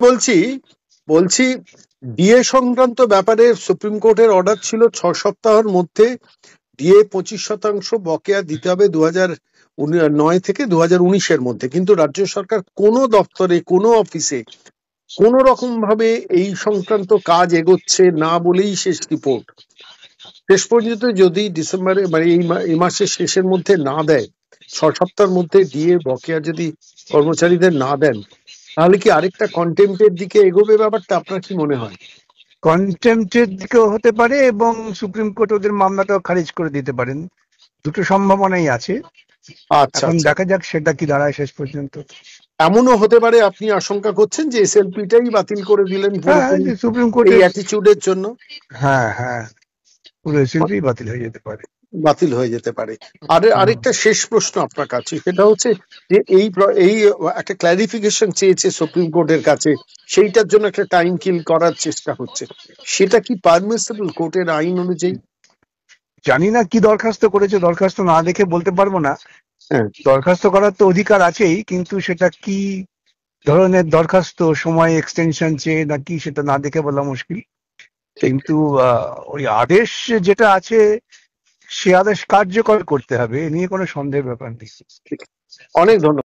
বলছি বলছি ডিএ সংক্রান্ত ব্যাপারে সুপ্রিম কোর্টের অর্ডার ছিল 6 সপ্তাহের মধ্যে ডিএ 25% বকেয়া দিতে হবে 2009 থেকে 2019-এর মধ্যে, কিন্তু রাজ্য সরকার কোনো দপ্তরে কোনো অফিসে কোনো রকম ভাবে এই সংক্রান্ত কাজ এগোচ্ছে না বলেই শেষ রিপোর্ট। শেষ পর্যন্ত যদি ডিসেম্বরে মানে এই মাসের শেষের মধ্যে না দেয়, 6 সপ্তাহের মধ্যে ডিএ বকেয়া যদি কর্মচারীদের না দেন, তাহলে কি আরেকটা কন্টেম্পটের দিকে এগোবে ব্যাপারটা? আপনার কি মনে হয়? কন্টেম্পটের দিকেও হতে পারে এবং সুপ্রিম কোর্ট ওদের মামলাটাও খারিজ করে দিতে পারেন। দুটো সম্ভাবনাই আছে। আচ্ছা এখন আচ্ছা, দেখা যাক সেটা কি দাঁড়ায় শেষ পর্যন্ত। এমনও হতে পারে আপনি আশঙ্কা করছেন যে এসএলপিটাই বাতিল করে দিলেন হ্যাঁ, পুরোপুরি যে সুপ্রিম এই কোর্টের। অ্যাটিচিউডের জন্য? হ্যাঁ হ্যাঁ, পুরো এসএলপি বাতিল হয়ে যেতে পারে। বাতিল হয়ে যেতে পারে। হুম। আরেকটা শেষ প্রশ্ন আপনার কাছে, সেটা হচ্ছে যে এই একটা ক্ল্যারিফিকেশন চেয়েছে সুপ্রিম কোর্টের কাছে, সেইটার জন্য একটা টাইম কিল করার চেষ্টা হচ্ছে, সেটা কি পারমিসিবল কোর্টের আইন অনুযায়ী? জানি না কি দরখাস্ত করেছে, দরখাস্ত না দেখে বলতে পারবো না। হ্যাঁ, দরখাস্ত করার তো অধিকার আছেই, কিন্তু সেটা কি ধরনের দরখাস্ত, সময় এক্সটেনশন চেয়ে নাকি, সেটা না দেখে বলা মুশকিল। ঠিক। কিন্তু ওই আদেশ যেটা আছে, সে আদেশ কার্যকর করতে হবে, এ নিয়ে কোনো সন্দেহের ব্যাপার নেই। ঠিক। অনেক ধন্যবাদ।